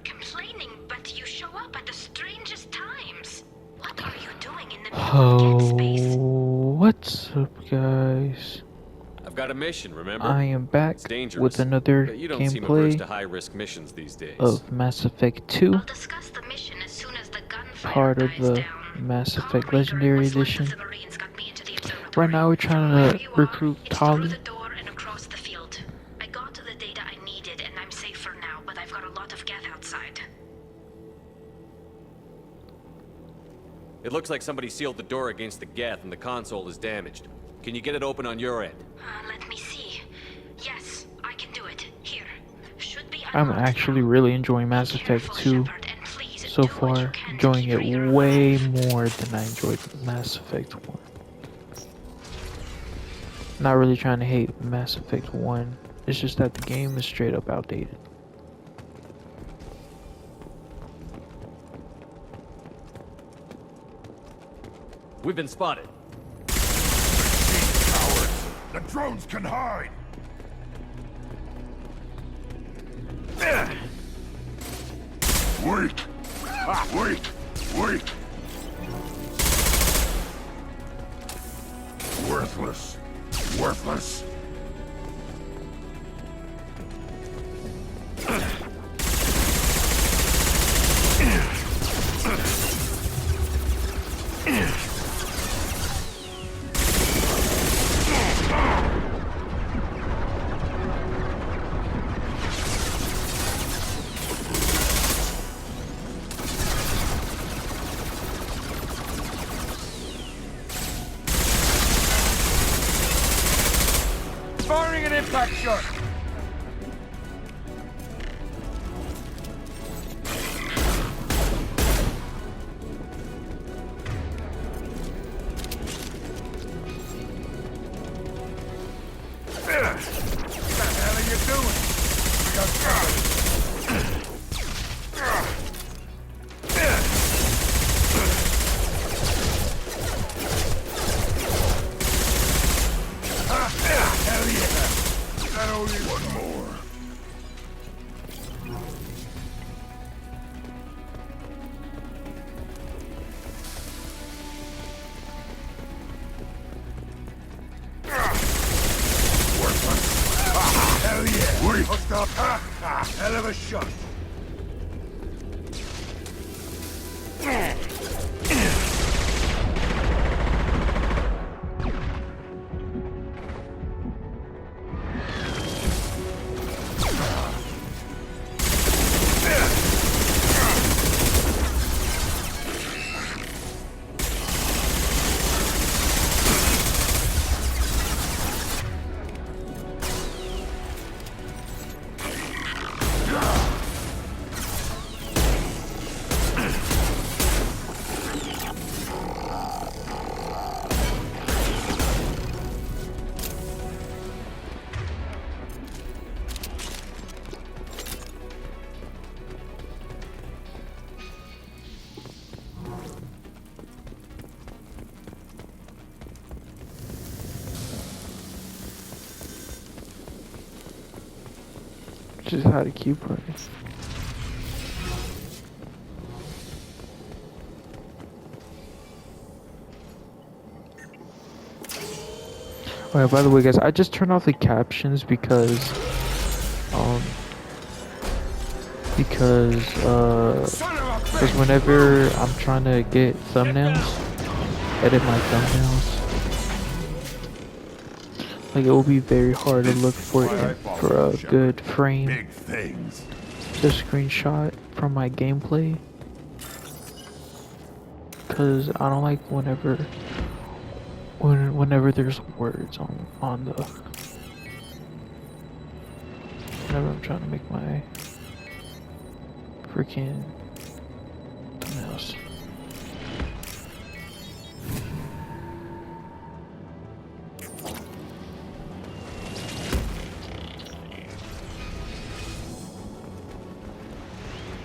complaining, but you show up at the strangest times. What are you doing in the middle of Get Oh, Space? what's up, guys? I've got a mission, remember? I am back It's dangerous, with another but you don't seem averse gameplay to high-risk missions these days. of Mass Effect 2, I'll discuss the mission as soon as the gunfire part of dies the down. Mass Effect Calm Reaper Legendary was one of Edition. the Marines got me into the observatory. Right now we're trying From where to you are, recruit it's through Tali. the door and across the field. I got to the data I needed and I'm safe for now, but I've got a lot of geth outside. It looks like somebody sealed the door against the Geth and the console is damaged. Can you get it open on your end? Let me see. Yes, I can do it. Here. Should be I'm unlocked actually now. really enjoying Mass Be Effect careful, 2 Shepard, and please so do what you far, can to enjoying keep it Rita way alive. more than I enjoyed Mass Effect 1. Not really trying to hate Mass Effect 1, it's just that the game is straight up outdated. We've been spotted. Cowards! The drones can hide! Wait! Wait! Wait! Worthless! Worthless! Firing an impact shot! What the hell are you doing? We got covered. Hell yeah! Not only one more. Worthless. Hell yeah! Wait! Stop! Hell of a shot! Just how to keep running. Oh yeah, by the way guys, I just turned off the captions because whenever I'm trying to get thumbnails, edit my thumbnails, like it will be very hard to look for a good frame Big things. to screenshot from my gameplay, because I don't like whenever there's words on the whenever I'm trying to make my freaking thumbnails.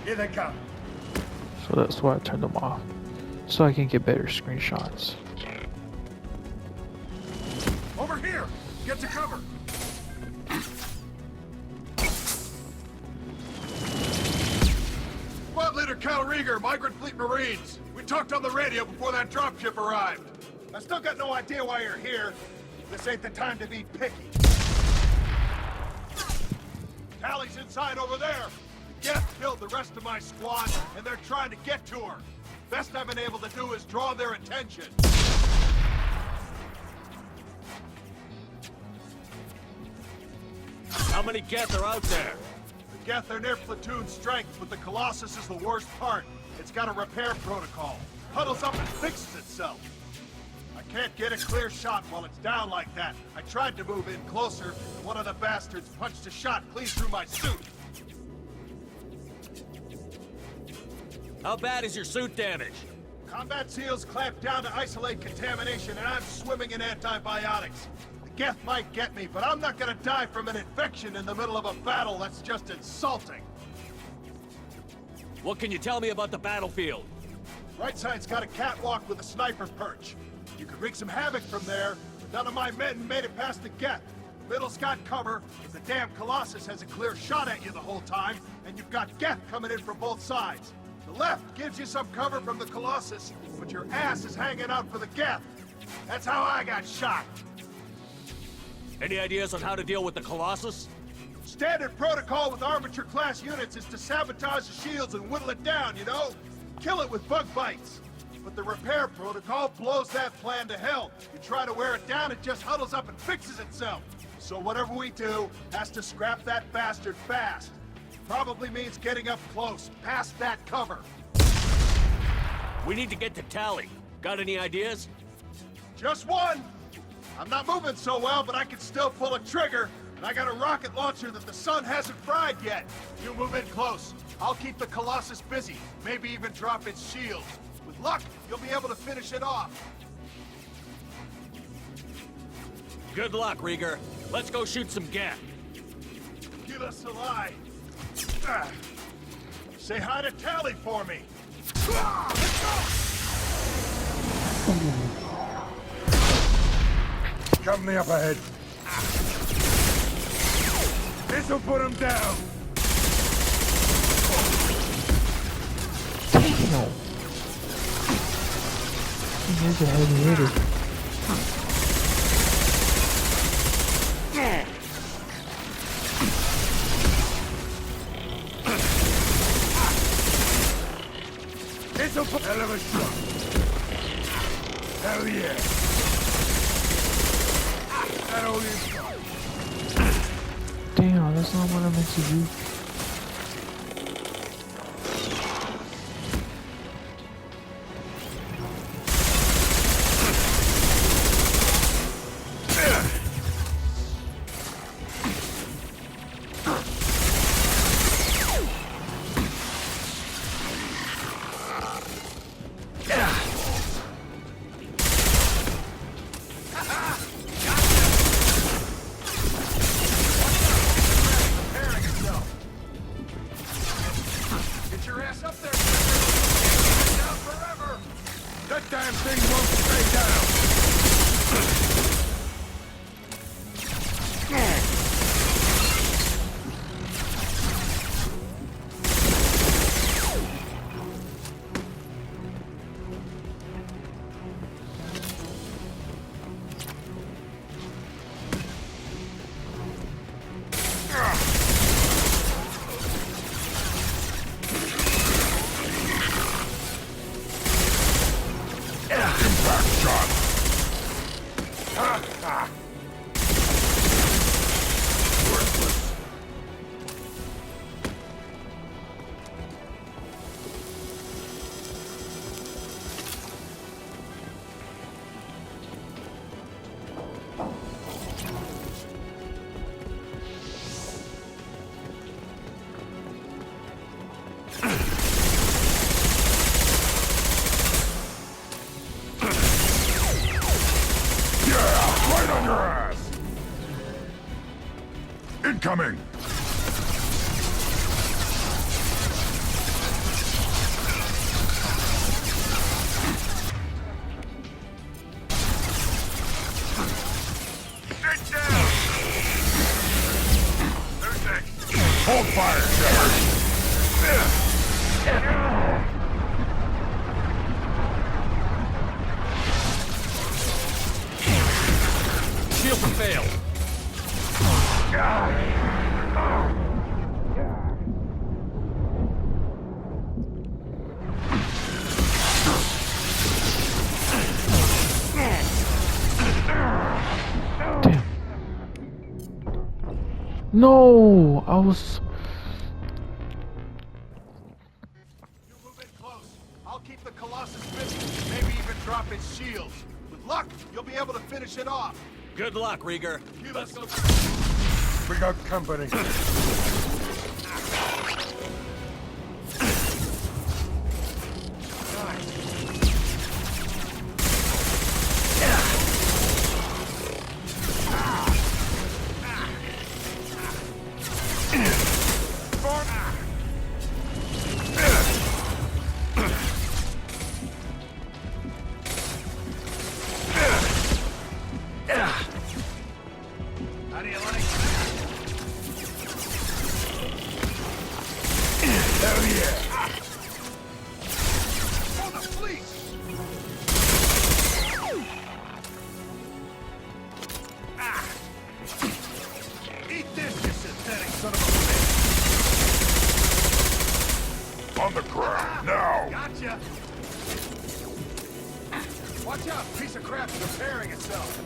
Here they come. So that's why I turned them off, so I can get better screenshots. Over here! Get to cover! Cal Rieger, Migrant Fleet Marines. We talked on the radio before that dropship arrived. I still got no idea why you're here. This ain't the time to be picky. Tally's inside over there. The Geth killed the rest of my squad, and they're trying to get to her. Best I've been able to do is draw their attention. How many Geth are out there? The Geth are near platoon strength, but the Colossus is the worst part. It's got a repair protocol. Huddles up and fixes itself. I can't get a clear shot while it's down like that. I tried to move in closer, and one of the bastards punched a shot clean through my suit. How bad is your suit damaged? Combat SEALs clamped down to isolate contamination, and I'm swimming in antibiotics. The Geth might get me, but I'm not gonna die from an infection in the middle of a battle. That's just insulting. What can you tell me about the battlefield? Right side's got a catwalk with a sniper perch. You could wreak some havoc from there, but none of my men made it past the Geth. Middle's got cover, but the damn Colossus has a clear shot at you the whole time, and you've got Geth coming in from both sides. The left gives you some cover from the Colossus, but your ass is hanging out for the Geth. That's how I got shot. Any ideas on how to deal with the Colossus? Standard protocol with armature-class units is to sabotage the shields and whittle it down, you know? Kill it with bug bites. But the repair protocol blows that plan to hell. You try to wear it down, it just huddles up and fixes itself. So whatever we do has to scrap that bastard fast. Probably means getting up close, past that cover. We need to get to Tally. Got any ideas? Just one! I'm not moving so well, but I can still pull a trigger, and I got a rocket launcher that the sun hasn't fried yet. You move in close. I'll keep the Colossus busy, maybe even drop its shields. With luck, you'll be able to finish it off. Good luck, Rieger. Let's go shoot some Geth. Keep us alive. Say hi to Tally for me. Company up ahead. This'll put him down. Damn! He's a heavy hitter. This'll put hell of a shot. Hell yeah. That all you got. Damn, that's not what I meant to do. That damn thing won't stay down! Impact shot! Worthless. Right on your ass! Incoming! Get down! Who's next? Hold fire, Shepard! No, I was. You move in close. I'll keep the Colossus busy. Maybe even drop its shields. With luck, you'll be able to finish it off. Good luck, Rieger. Let's go. We got company. How do you like that? Hell yeah. For the fleece! Eat this, you synthetic son of a bitch! On the ground, now. Gotcha! Watch out, piece of crap's repairing itself.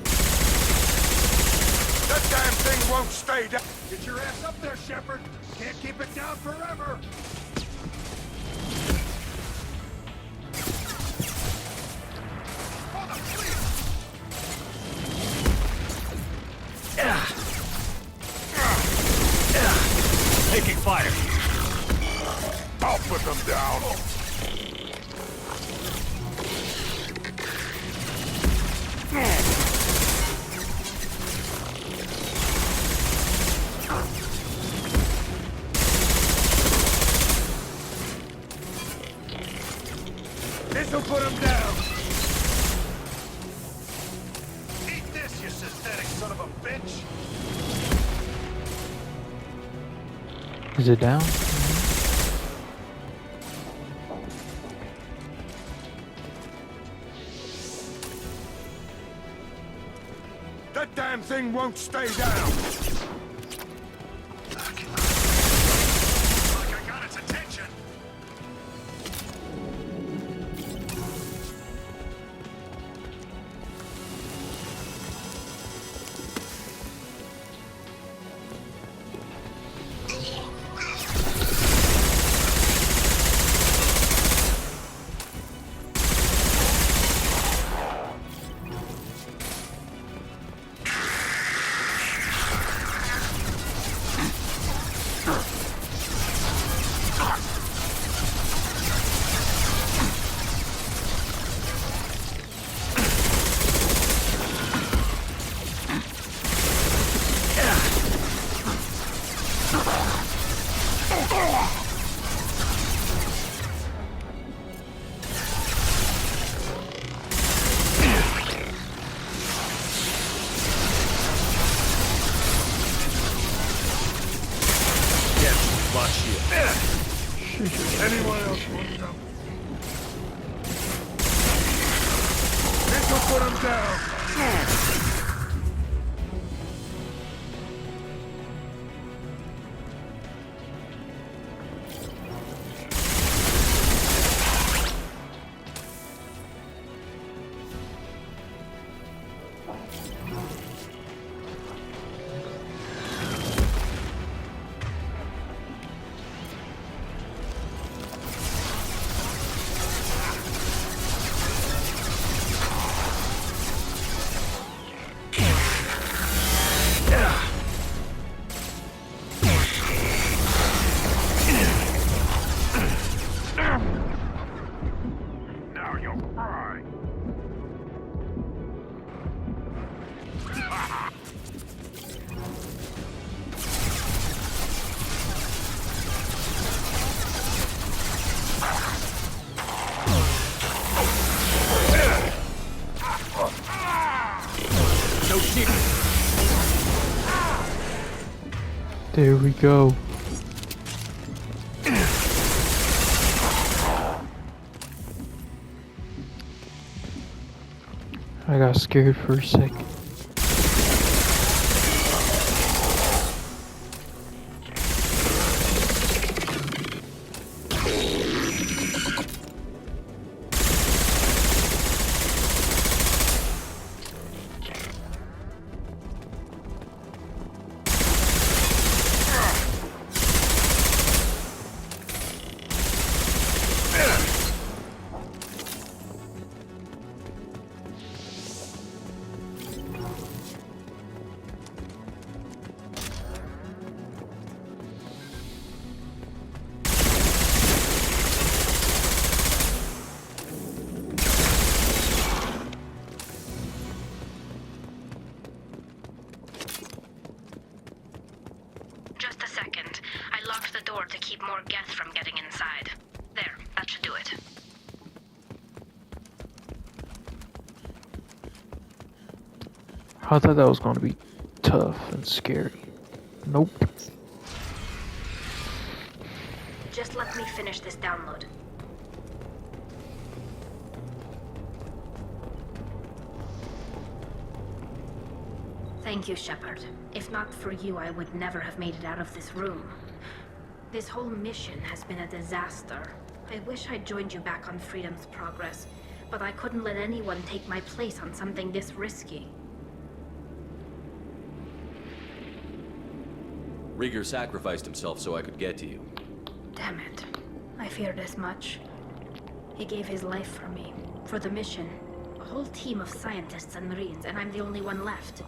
That damn thing won't stay down. Get your ass up there, Shepard. Can't keep it down forever. For the fleece! Taking fire. I'll put them down. This'll put him down. Eat this, you synthetic son of a bitch. Is it down? That damn thing won't stay down. Like I got its attention. Lock shield. Anyone else want them? This'll put them down. Now you'll cry. No shield. There we go. I got scared for a second. I thought that was going to be tough and scary. Nope. Just let me finish this download. Thank you, Shepard. If not for you, I would never have made it out of this room. This whole mission has been a disaster. I wish I'd joined you back on Freedom's Progress, but I couldn't let anyone take my place on something this risky. Rieger sacrificed himself so I could get to you. Damn it. I feared as much. He gave his life for me, for the mission. A whole team of scientists and Marines, and I'm the only one left.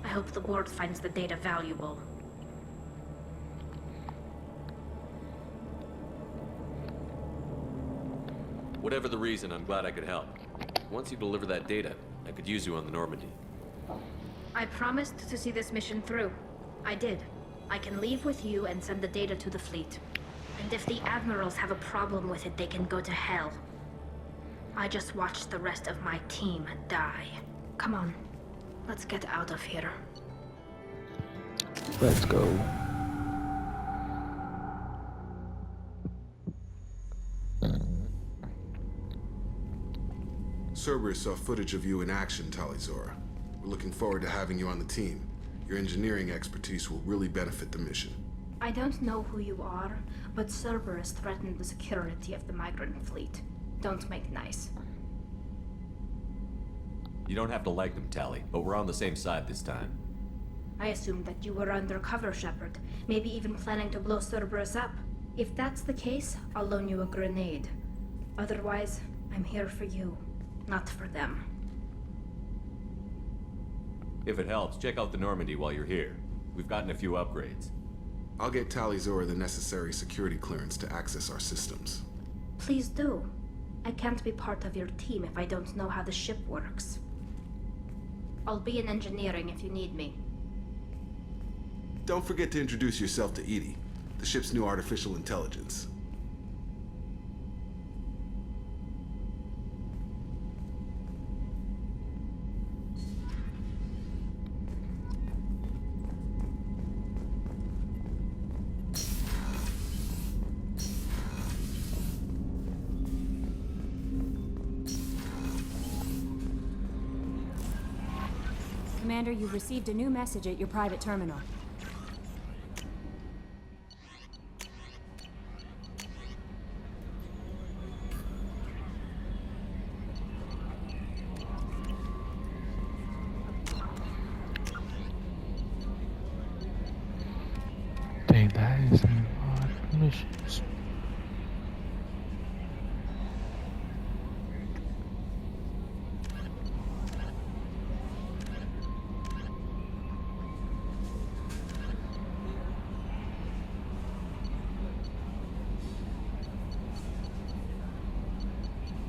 I hope the board finds the data valuable. Whatever the reason, I'm glad I could help. Once you deliver that data, I could use you on the Normandy. I promised to see this mission through. I did. I can leave with you and send the data to the fleet. And if the admirals have a problem with it, they can go to hell. I just watched the rest of my team die. Come on, let's get out of here. Let's go. Cerberus saw footage of you in action, Tali'Zorah. We're looking forward to having you on the team. Your engineering expertise will really benefit the mission. I don't know who you are, but Cerberus threatened the security of the migrant fleet. Don't make nice. You don't have to like them, Tali, but we're on the same side this time. I assumed that you were undercover, Shepard. Maybe even planning to blow Cerberus up. If that's the case, I'll loan you a grenade. Otherwise, I'm here for you, not for them. If it helps, check out the Normandy while you're here. We've gotten a few upgrades. I'll get Tali'Zorah the necessary security clearance to access our systems. Please do. I can't be part of your team if I don't know how the ship works. I'll be in engineering if you need me. Don't forget to introduce yourself to EDI, the ship's new artificial intelligence. Commander, you've received a new message at your private terminal. Dang, that is a lot of missions.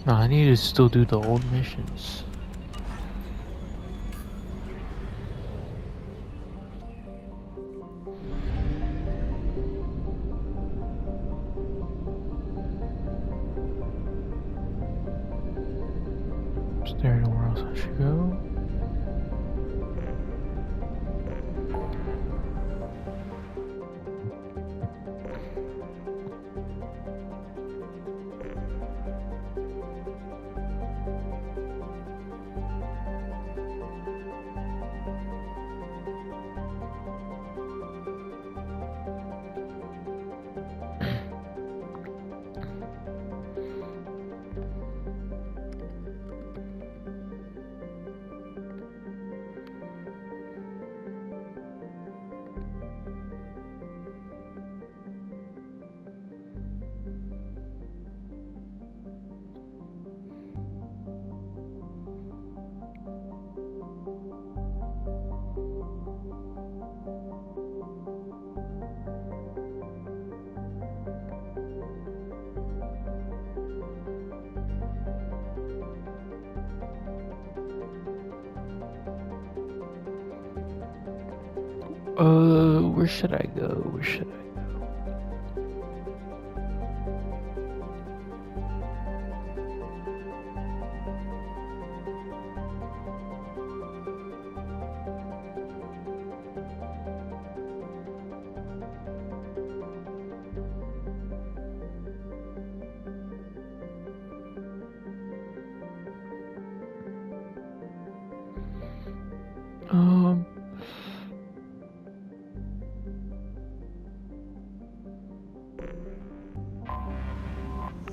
No, I need to still do the old missions. Is there anywhere else I should go? Where should I go? Where should I go?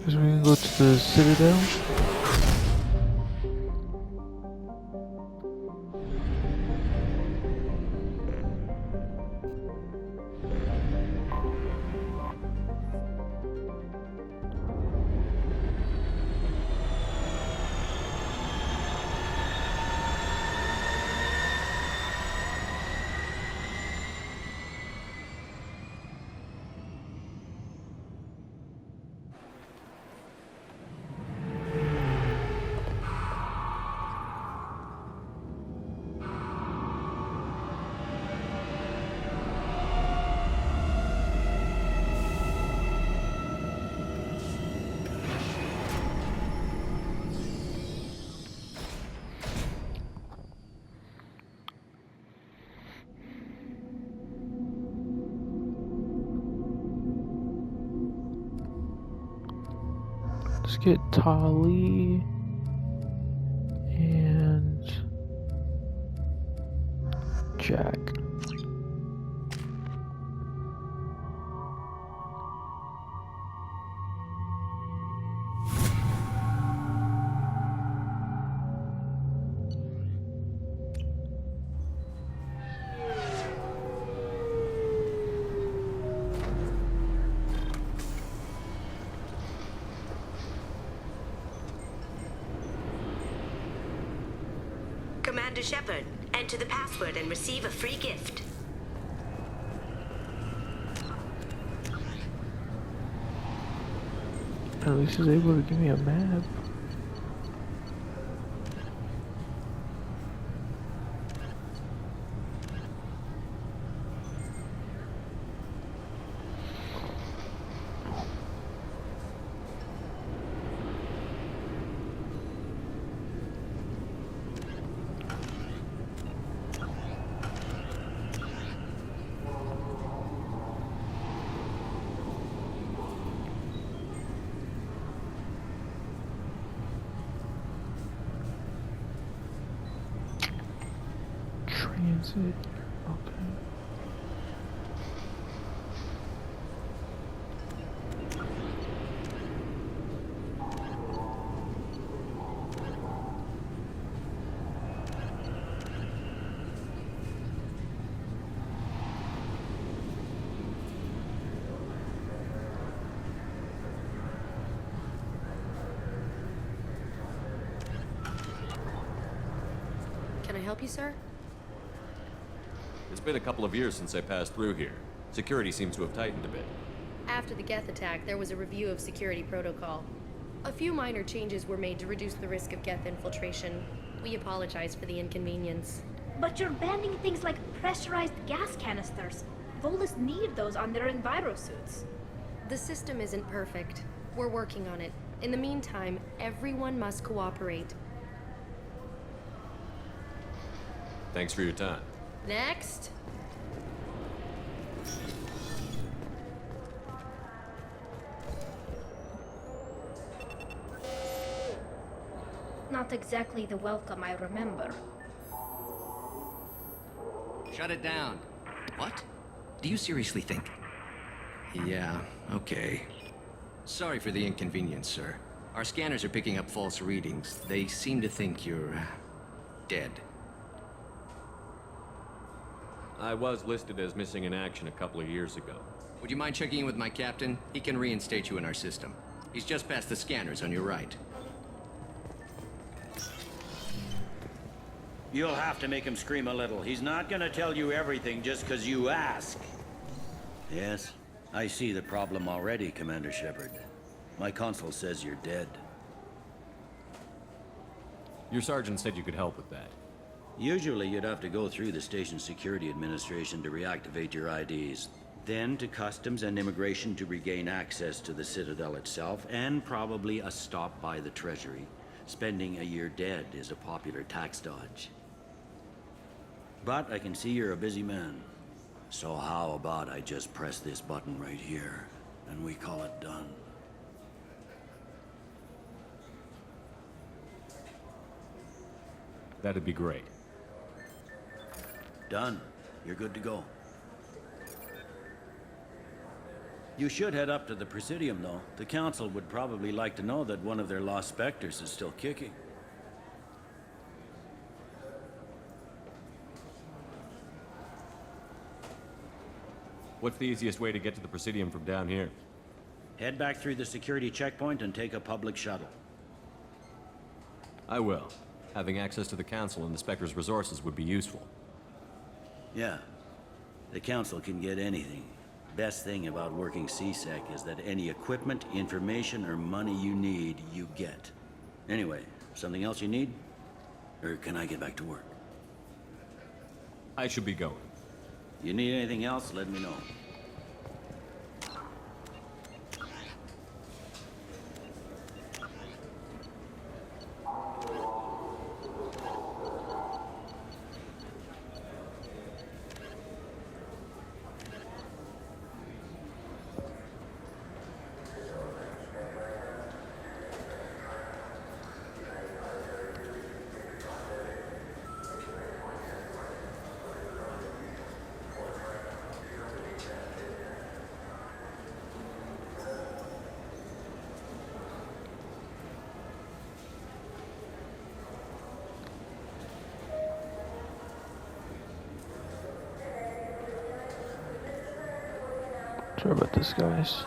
Guess we can go to the Citadel. Let's get Tali and Jack. Commander Shepard, enter the password and receive a free gift. At least he's able to give me a map. Transit. Okay. Can I help you, sir? It's been a couple of years since I passed through here. Security seems to have tightened a bit. After the Geth attack, there was a review of security protocol. A few minor changes were made to reduce the risk of Geth infiltration. We apologize for the inconvenience. But you're banning things like pressurized gas canisters. Volus need those on their envirosuits. The system isn't perfect. We're working on it. In the meantime, everyone must cooperate. Thanks for your time. Next. Not exactly the welcome I remember. Shut it down. What? Do you seriously think? Yeah, okay. Sorry for the inconvenience, sir. Our scanners are picking up false readings. They seem to think you're dead. I was listed as missing in action a couple of years ago. Would you mind checking in with my captain? He can reinstate you in our system. He's just past the scanners on your right. You'll have to make him scream a little. He's not gonna tell you everything just because you ask. Yes, I see the problem already, Commander Shepard. My console says you're dead. Your sergeant said you could help with that. Usually you'd have to go through the Station Security Administration to reactivate your IDs. Then to Customs and Immigration to regain access to the Citadel itself, and probably a stop by the Treasury. Spending a year dead is a popular tax dodge. But I can see you're a busy man. So how about I just press this button right here, and we call it done? That'd be great. Done. You're good to go. You should head up to the Presidium, though. The Council would probably like to know that one of their lost specters is still kicking. What's the easiest way to get to the Presidium from down here? Head back through the security checkpoint and take a public shuttle. I will. Having access to the Council and the Spectre's resources would be useful. Yeah. The Council can get anything. Best thing about working CSEC is that any equipment, information, or money you need, you get. Anyway, something else you need? Or can I get back to work? I should be going. You need anything else, let me know. Sorry about this, guys.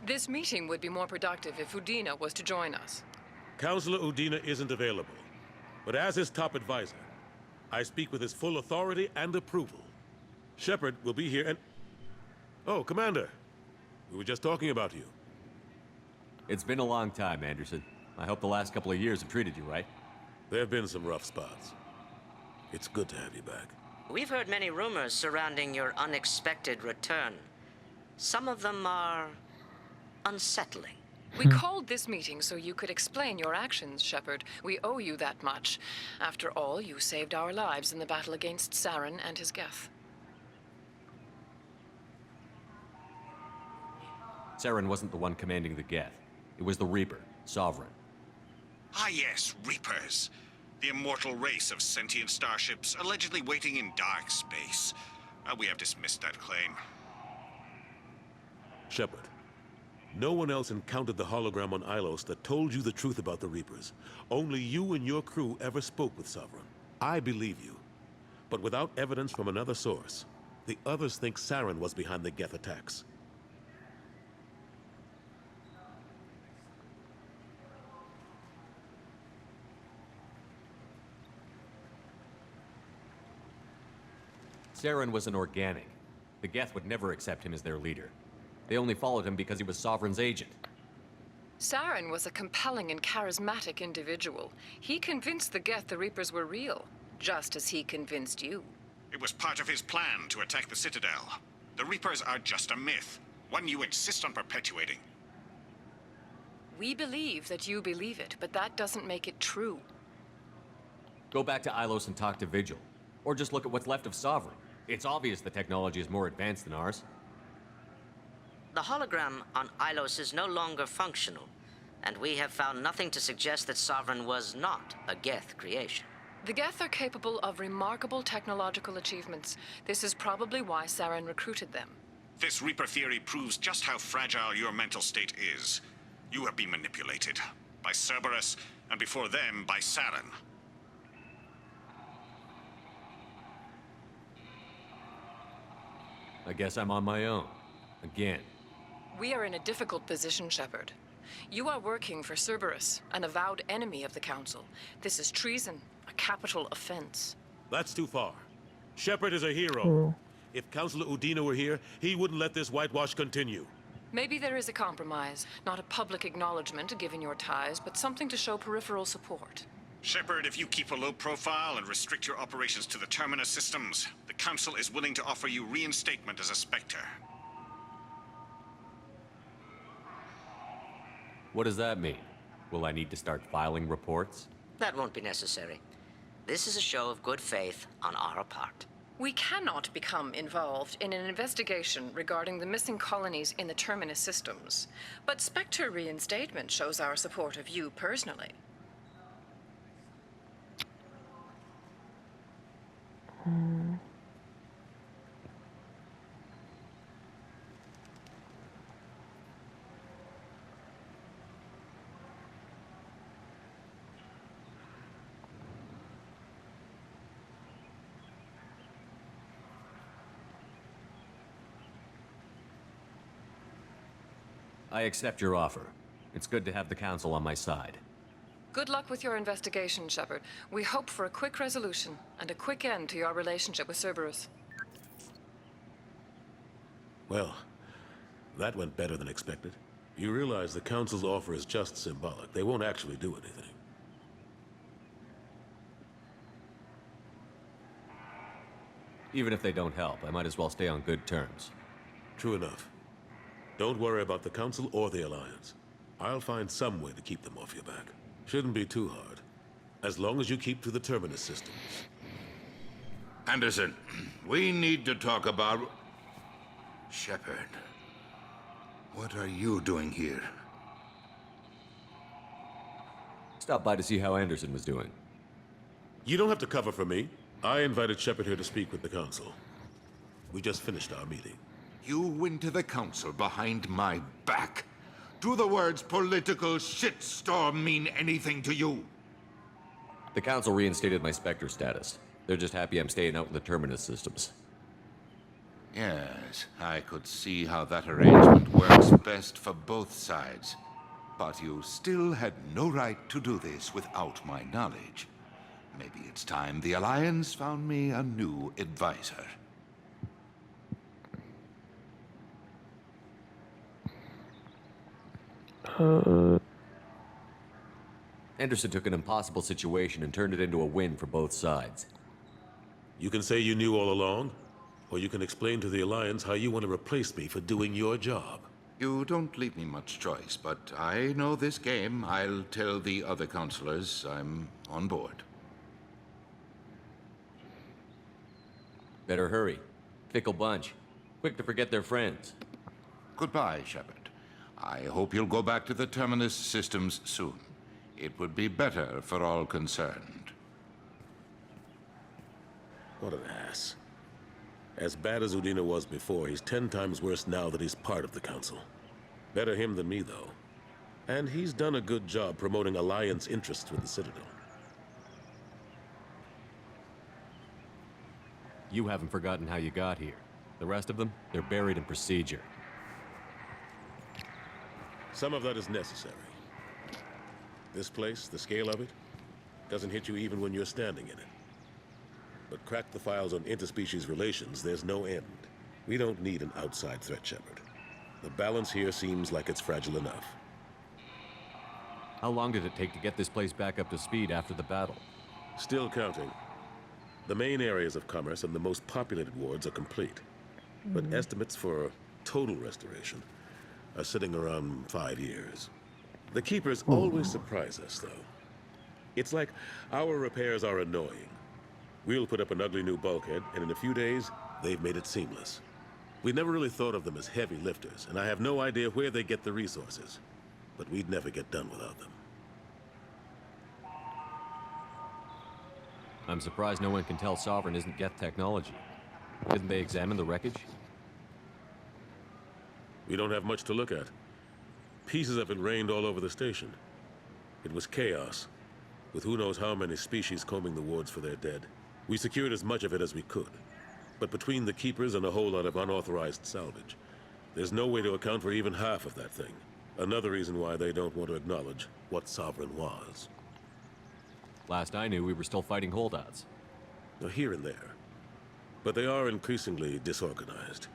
This meeting would be more productive if Udina was to join us. Councillor Udina isn't available, but as his top advisor, I speak with his full authority and approval. Shepard will be here and... Oh, Commander. We were just talking about you. It's been a long time, Anderson. I hope the last couple of years have treated you right. There have been some rough spots. It's good to have you back. We've heard many rumors surrounding your unexpected return. Some of them are... unsettling. We called this meeting so you could explain your actions, Shepard. We owe you that much. After all, you saved our lives in the battle against Saren and his Geth. Saren wasn't the one commanding the Geth. It was the Reaper, Sovereign. Ah yes, Reapers. The immortal race of sentient starships allegedly waiting in dark space. We have dismissed that claim. Shepard, no one else encountered the hologram on Ilos that told you the truth about the Reapers. Only you and your crew ever spoke with Sovereign. I believe you. But without evidence from another source, the others think Saren was behind the Geth attacks. Saren was an organic. The Geth would never accept him as their leader. They only followed him because he was Sovereign's agent. Saren was a compelling and charismatic individual. He convinced the Geth the Reapers were real, just as he convinced you. It was part of his plan to attack the Citadel. The Reapers are just a myth, one you insist on perpetuating. We believe that you believe it, but that doesn't make it true. Go back to Ilos and talk to Vigil. Or just look at what's left of Sovereign. It's obvious the technology is more advanced than ours. The hologram on Ilos is no longer functional, and we have found nothing to suggest that Sovereign was not a Geth creation. The Geth are capable of remarkable technological achievements. This is probably why Saren recruited them. This Reaper theory proves just how fragile your mental state is. You have been manipulated. By Cerberus, and before them, by Saren. I guess I'm on my own. Again. We are in a difficult position, Shepard. You are working for Cerberus, an avowed enemy of the Council. This is treason, a capital offense. That's too far. Shepard is a hero. Oh. If Councilor Udina were here, he wouldn't let this whitewash continue. Maybe there is a compromise. Not a public acknowledgement given your ties, but something to show peripheral support. Shepard, if you keep a low profile and restrict your operations to the Terminus systems, the Council is willing to offer you reinstatement as a Spectre. What does that mean? Will I need to start filing reports? That won't be necessary. This is a show of good faith on our part. We cannot become involved in an investigation regarding the missing colonies in the Terminus systems, but Spectre reinstatement shows our support of you personally. I accept your offer. It's good to have the Council on my side. Good luck with your investigation, Shepard. We hope for a quick resolution and a quick end to your relationship with Cerberus. Well, that went better than expected. You realize the Council's offer is just symbolic. They won't actually do anything. Even if they don't help, I might as well stay on good terms. True enough. Don't worry about the Council or the Alliance. I'll find some way to keep them off your back. Shouldn't be too hard. As long as you keep to the Terminus systems. Anderson, we need to talk about... Shepard. What are you doing here? Stopped by to see how Anderson was doing. You don't have to cover for me. I invited Shepard here to speak with the Council. We just finished our meeting. You went to the Council behind my back. Do the words political shitstorm mean anything to you? The Council reinstated my Spectre status. They're just happy I'm staying out in the Terminus systems. Yes, I could see how that arrangement works best for both sides. But you still had no right to do this without my knowledge. Maybe it's time the Alliance found me a new advisor. Anderson took an impossible situation and turned it into a win for both sides. You can say you knew all along, or you can explain to the Alliance how you want to replace me for doing your job. You don't leave me much choice, but I know this game. I'll tell the other counselors I'm on board. Better hurry. Fickle bunch. Quick to forget their friends. Goodbye, Shepard. I hope you'll go back to the Terminus systems soon. It would be better for all concerned. What an ass. As bad as Udina was before, he's 10 times worse now that he's part of the Council. Better him than me, though. And he's done a good job promoting Alliance interests with the Citadel. You haven't forgotten how you got here. The rest of them, they're buried in procedure. Some of that is necessary. This place, the scale of it, doesn't hit you even when you're standing in it. But crack the files on interspecies relations, there's no end. We don't need an outside threat, Shepard. The balance here seems like it's fragile enough. How long did it take to get this place back up to speed after the battle? Still counting. The main areas of commerce and the most populated wards are complete. But estimates for total restoration are sitting around 5 years. The Keepers always surprise us, though. It's like our repairs are annoying. We'll put up an ugly new bulkhead, and in a few days, they've made it seamless. We never really thought of them as heavy lifters, and I have no idea where they get the resources. But we'd never get done without them. I'm surprised no one can tell Sovereign isn't Geth technology. Didn't they examine the wreckage? We don't have much to look at. Pieces of it rained all over the station. It was chaos, with who knows how many species combing the wards for their dead. We secured as much of it as we could. But between the Keepers and a whole lot of unauthorized salvage, there's no way to account for even half of that thing. Another reason why they don't want to acknowledge what Sovereign was. Last I knew, we were still fighting holdouts. Now, here and there. But they are increasingly disorganized.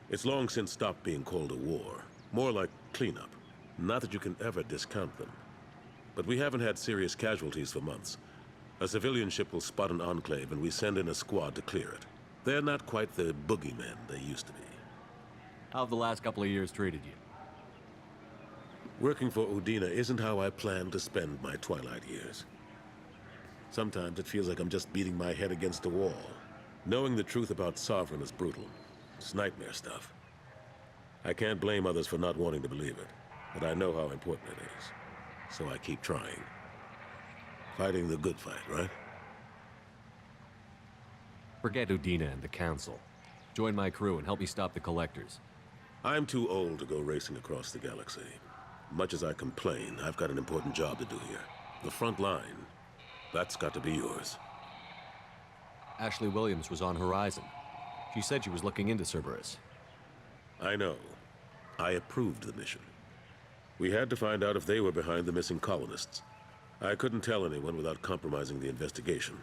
It's long since stopped being called a war. More like cleanup. Not that you can ever discount them. But we haven't had serious casualties for months. A civilian ship will spot an enclave and we send in a squad to clear it. They're not quite the boogeymen they used to be. How have the last couple of years treated you? Working for Udina isn't how I planned to spend my twilight years. Sometimes it feels like I'm just beating my head against a wall. Knowing the truth about Sovereign is brutal. It's nightmare stuff. I can't blame others for not wanting to believe it, but I know how important it is. So I keep trying. Fighting the good fight, right? Forget Udina and the Council. Join my crew and help me stop the Collectors. I'm too old to go racing across the galaxy. Much as I complain, I've got an important job to do here. The front line, that's got to be yours. Ashley Williams was on Horizon. She said she was looking into Cerberus. I know. I approved the mission. We had to find out if they were behind the missing colonists. I couldn't tell anyone without compromising the investigation.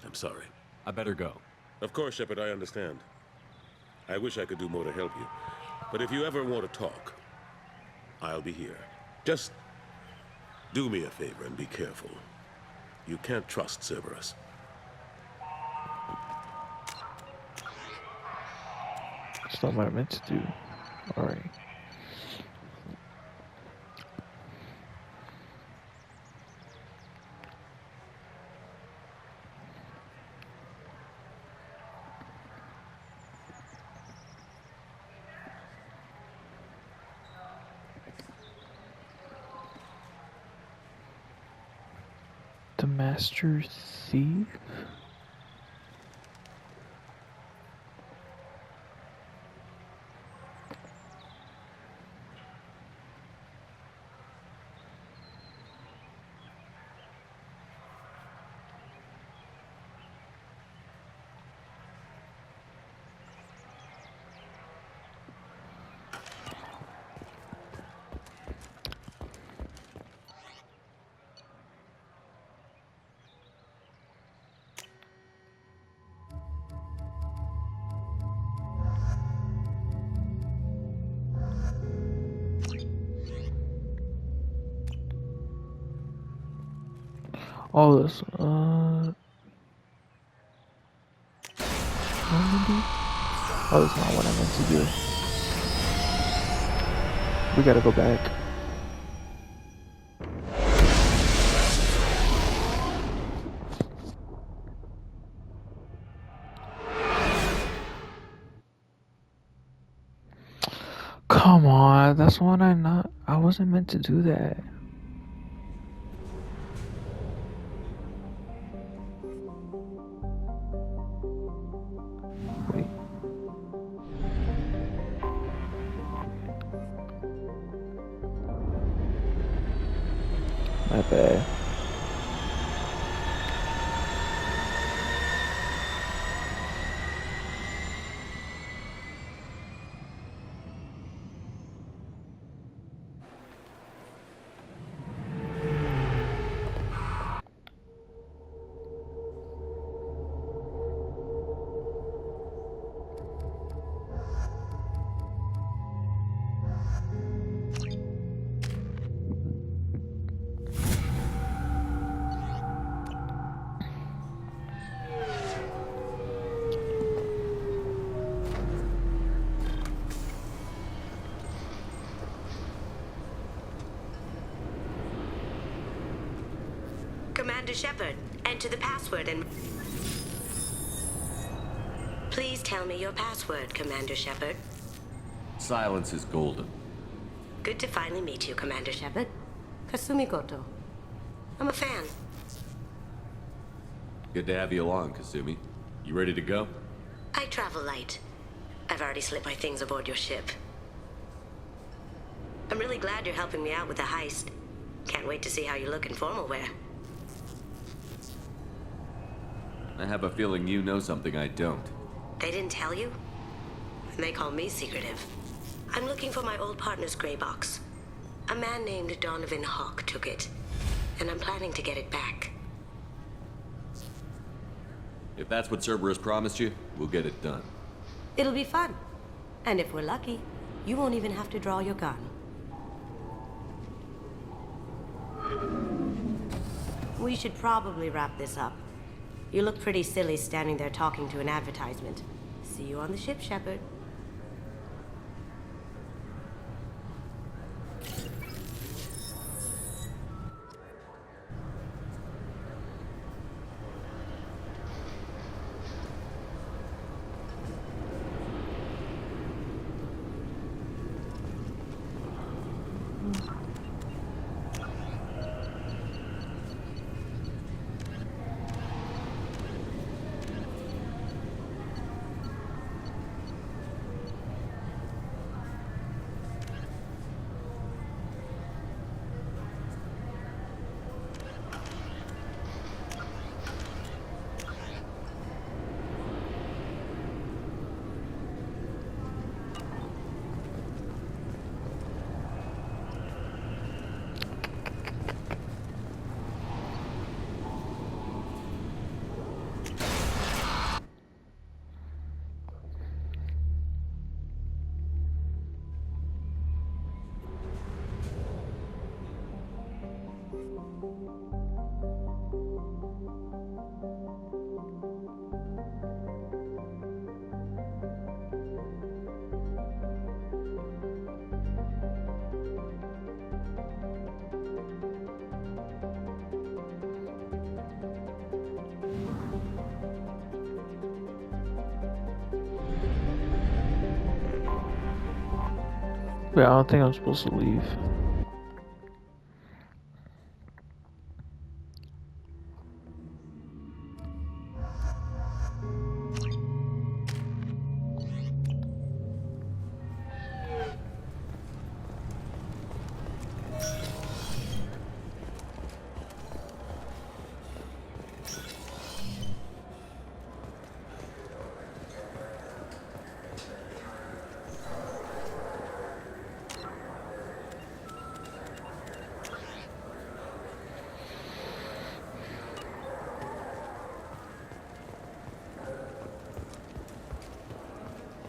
I'm sorry. I better go. Of course, Shepard, I understand. I wish I could do more to help you. But if you ever want to talk, I'll be here. Just do me a favor and be careful. You can't trust Cerberus. That's not what I meant to do. Alright. The Master Thief? All this, oh, that's not what I meant to do. We gotta go back. Come on, that's what I wasn't meant to do that. My bad. Commander Shepard, enter the password and... Please tell me your password, Commander Shepard. Silence is golden. Good to finally meet you, Commander Shepard. Kasumi Koto. I'm a fan. Good to have you along, Kasumi. You ready to go? I travel light. I've already slipped my things aboard your ship. I'm really glad you're helping me out with the heist. Can't wait to see how you look in formal wear. I have a feeling you know something I don't. They didn't tell you? And they call me secretive. I'm looking for my old partner's gray box. A man named Donovan Hawk took it, and I'm planning to get it back. If that's what Cerberus promised you, We'll get it done. It'll be fun. And if we're lucky, you won't even have to draw your gun. We should probably wrap this up. You look pretty silly standing there talking to an advertisement. See you on the ship, Shepard. Wait, I don't think I'm supposed to leave.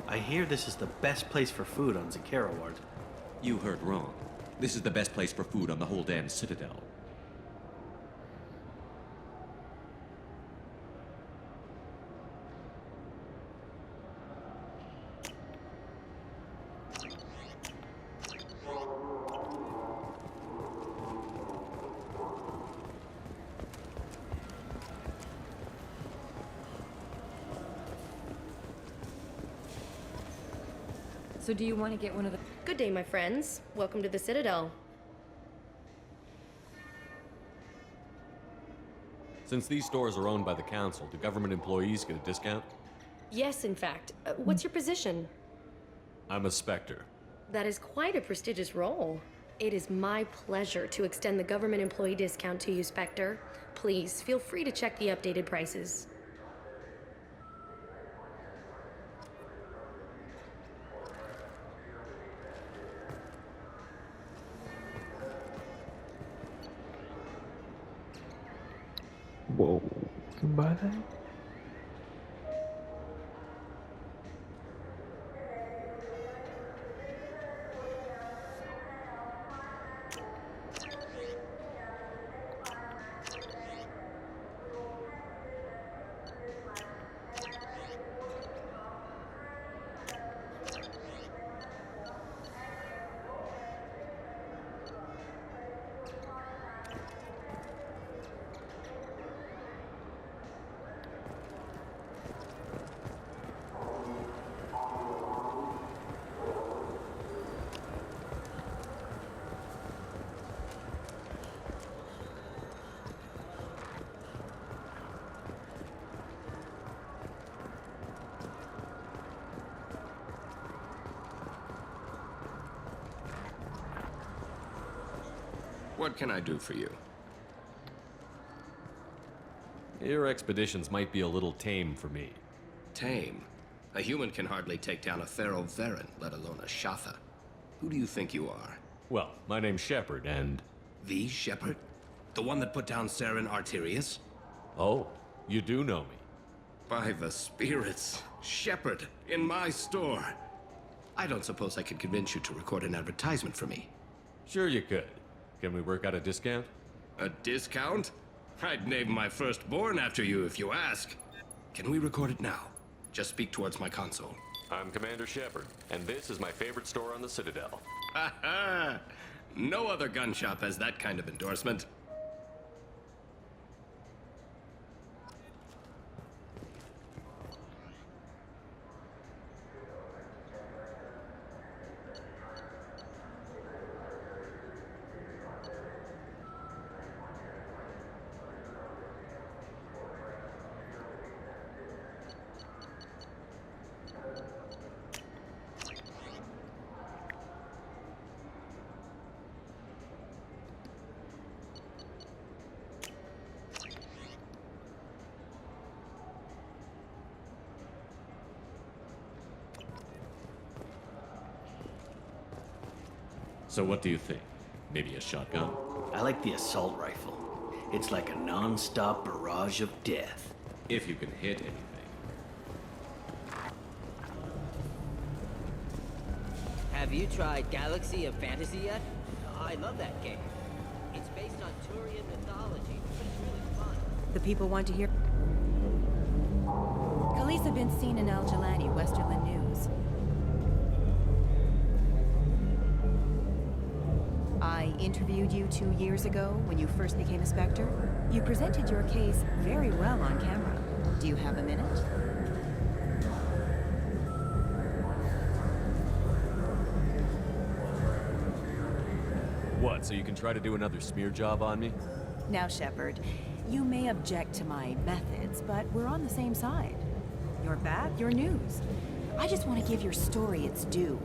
I hear this is the best place for food on Zakera Ward. You heard wrong. This is the best place for food on the whole damn Citadel. So do you want to get one of the... Good day, my friends. Welcome to the Citadel. Since these stores are owned by the Council, do government employees get a discount? Yes, in fact. What's your position? I'm a Spectre. That is quite a prestigious role. It is my pleasure to extend the government employee discount to you, Spectre. Please, feel free to check the updated prices. Whoa, you can buy that? What can I do for you? Your expeditions might be a little tame for me. Tame? A human can hardly take down a Theroveren, let alone a Shatha. Who do you think you are? Well, my name's Shepard, and... The Shepard? The one that put down Saren Arterius? Oh, you do know me. By the spirits. Shepard, in my store. I don't suppose I could convince you to record an advertisement for me. Sure you could. Can we work out a discount? A discount? I'd name my firstborn after you if you ask. Can we record it now? Just speak towards my console. I'm Commander Shepard, and this is my favorite store on the Citadel. Ha ha! No other gun shop has that kind of endorsement. So what do you think? Maybe a shotgun? I like the assault rifle. It's like a non-stop barrage of death. If you can hit anything. Have you tried Galaxy of Fantasy yet? I love that game. It's based on Turian mythology, but it's really fun. The people want to hear... Khaleesa bin seen in Al Jalani, Westerland News. I interviewed you 2 years ago when you first became a Spectre. You presented your case very well on camera. Do you have a minute? What, so you can try to do another smear job on me? Now, Shepard, you may object to my methods, but we're on the same side. You're bad, you're news. I just want to give your story its due.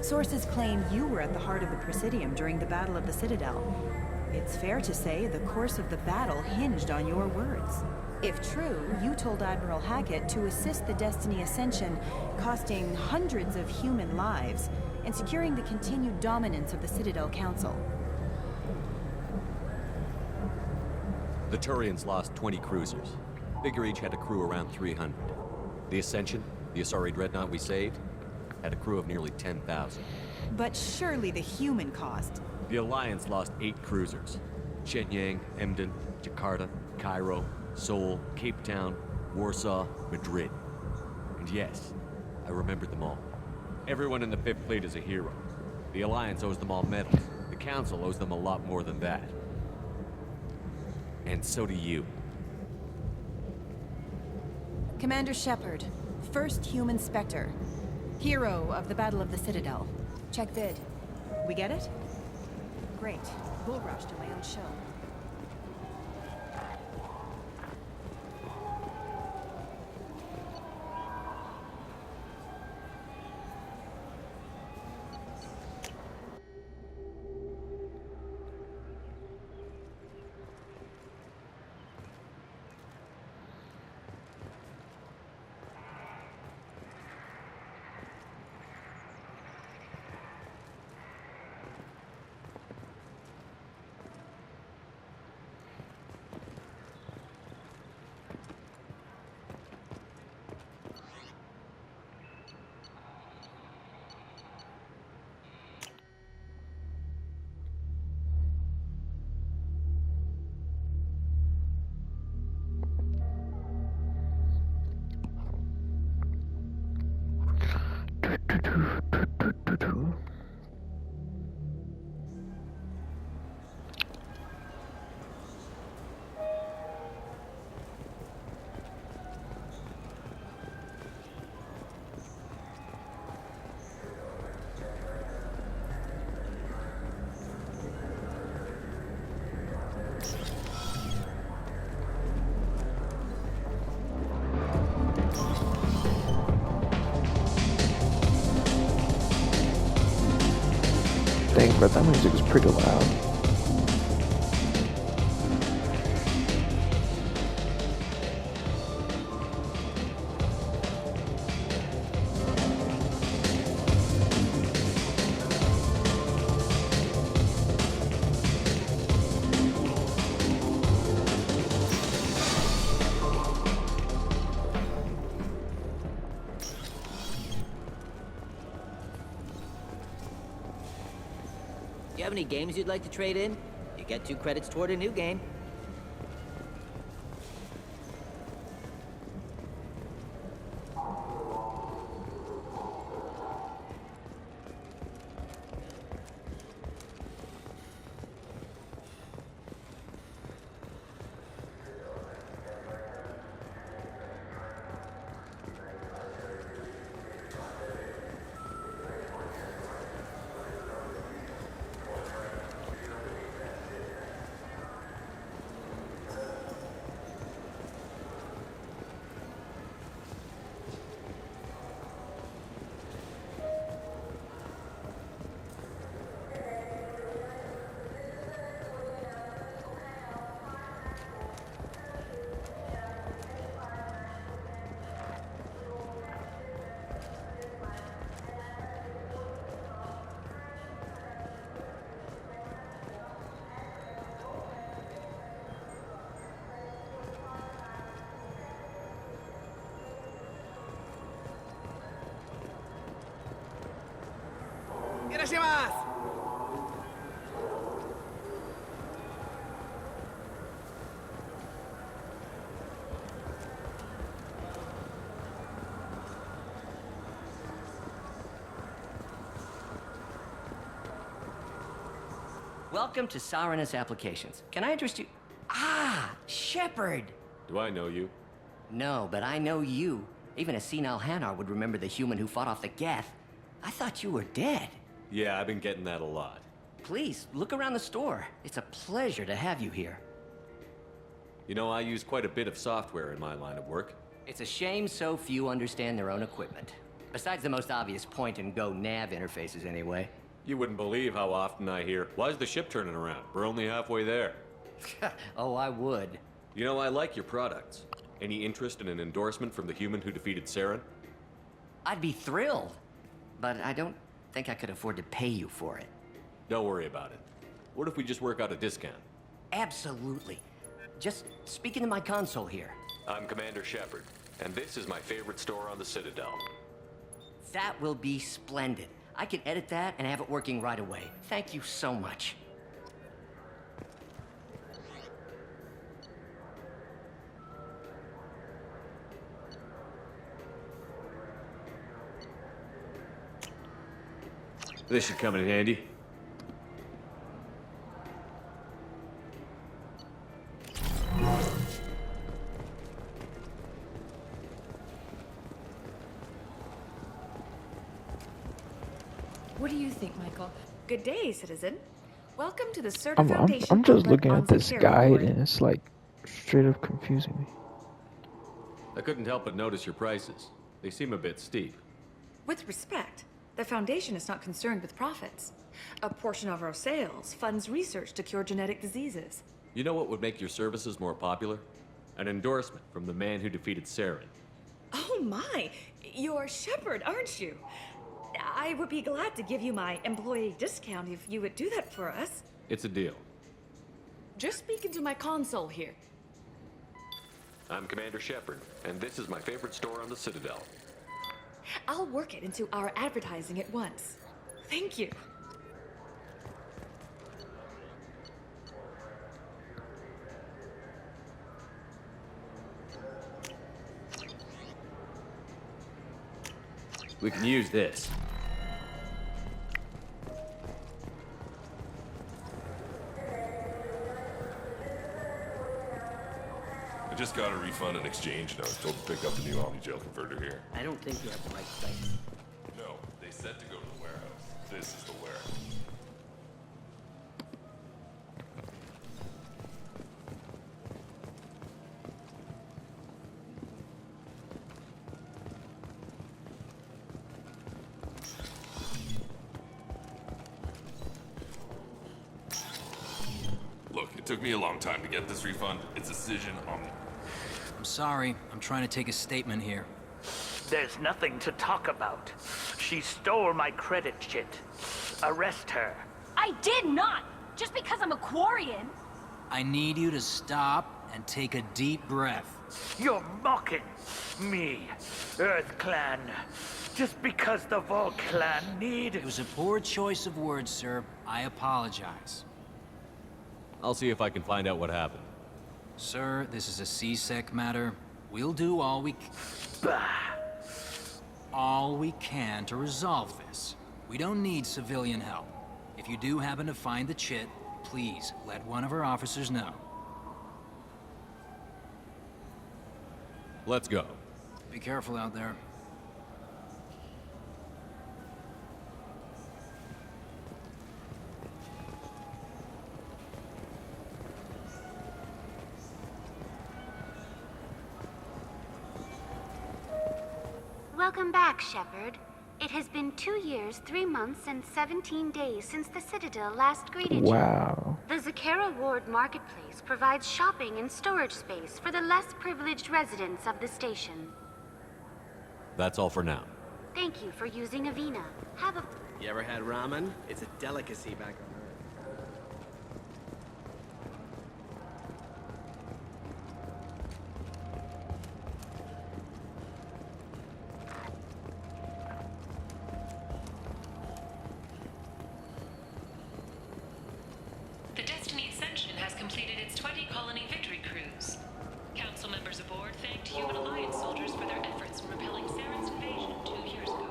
Sources claim you were at the heart of the Presidium during the Battle of the Citadel. It's fair to say the course of the battle hinged on your words. If true, you told Admiral Hackett to assist the Destiny Ascension, costing hundreds of human lives, and securing the continued dominance of the Citadel Council. The Turians lost 20 cruisers. Figure each had a crew around 300. The Ascension, the Asari dreadnought we saved, had a crew of nearly 10,000. But surely the human cost. The Alliance lost 8 cruisers. Shenyang, Emden, Jakarta, Cairo, Seoul, Cape Town, Warsaw, Madrid. And yes, I remembered them all. Everyone in the Fifth Fleet is a hero. The Alliance owes them all medals. The Council owes them a lot more than that. And so do you. Commander Shepard, first human Spectre. Hero of the Battle of the Citadel. Check vid. We get it? Great. Bull rush to my own show. Dang, but that music is pretty loud. You have any games you'd like to trade in? You get 2 credits toward a new game. Welcome to Sarenus Applications. Can I interest you? Ah, Shepard! Do I know you? No, but I know you. Even a senile Hanar would remember the human who fought off the Geth. I thought you were dead. Yeah, I've been getting that a lot. Please, look around the store. It's a pleasure to have you here. You know, I use quite a bit of software in my line of work. It's a shame so few understand their own equipment. Besides the most obvious point-and-go nav interfaces, anyway. You wouldn't believe how often I hear, "Why's the ship turning around? We're only halfway there." Oh, I would. You know, I like your products. Any interest in an endorsement from the human who defeated Saren? I'd be thrilled. But I don't think I could afford to pay you for it. Don't worry about it. What if we just work out a discount? Absolutely. Just speak into my console here. I'm Commander Shepard, and this is my favorite store on the Citadel. That will be splendid. I can edit that and have it working right away. Thank you so much. This should come in handy. What do you think, Michael? Good day, citizen. Welcome to the Certa I'm Foundation. just looking on at this Secure guide Board. and it's like straight up confusing me. I couldn't help but notice your prices. They seem a bit steep. With respect, the Foundation is not concerned with profits. A portion of our sales funds research to cure genetic diseases. You know what would make your services more popular? An endorsement from the man who defeated Saren. Oh my! You're Shepard, aren't you? I would be glad to give you my employee discount if you would do that for us. It's a deal. Just speak into my console here. I'm Commander Shepard, and this is my favorite store on the Citadel. I'll work it into our advertising at once. Thank you. We can use this. I just got a refund and exchange, and I was told to pick up the new Omni-Gel converter here. I don't think you have the right place. No, they said to go to the warehouse. This is the warehouse. Look, it took me a long time to get this refund. It's Decision Omni. I'm sorry. I'm trying to take a statement here. There's nothing to talk about. She stole my credit shit. Arrest her. I did not! Just because I'm a Quarian! I need you to stop and take a deep breath. You're mocking me, Earth Clan. just because the Vol clan need... It was a poor choice of words, sir. I apologize. I'll see if I can find out what happened. Sir, this is a C-Sec matter. We'll do all we can to resolve this. We don't need civilian help. If you do happen to find the chit, please let one of our officers know. Let's go. Be careful out there. Welcome back, Shepard. It has been 2 years, 3 months, and 17 days since the Citadel last greeted Wow. you. The Zakera Ward Marketplace provides shopping and storage space for the less privileged residents of the station. That's all for now. Thank you for using Avina. Have a... You ever had ramen? It's a delicacy back on Earth. The Destiny Ascension has completed its 20-colony victory cruise. Council members aboard thanked human Alliance soldiers for their efforts in repelling Saren's invasion 2 years ago.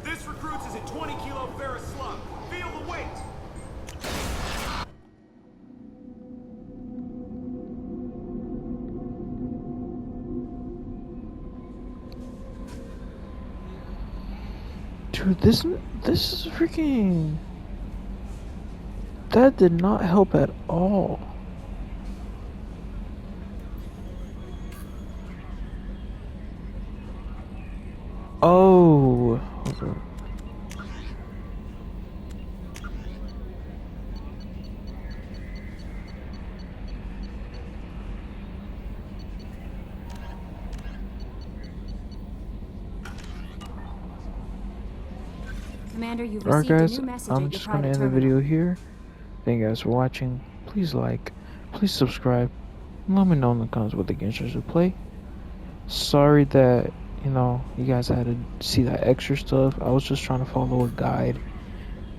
This recruits is a 20-kilo ferrous slug. Feel the weight! Dude, this is freaking... That did not help at all. Oh. Okay. Commander, you've Alright received guys, a new message I'm at just your gonna private end the terminal. video here. Thank you guys for watching. Please like, please subscribe, and let me know in the comments what the games are to play. Sorry that, you know, you guys had to see that extra stuff. I was just trying to follow a guide.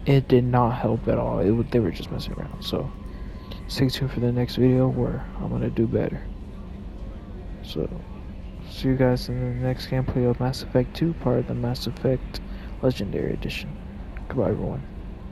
It did not help at all. They were just messing around. So stay tuned for the next video where I'm gonna do better. So see you guys in the next gameplay of Mass Effect 2, part of the Mass Effect Legendary Edition. Goodbye everyone.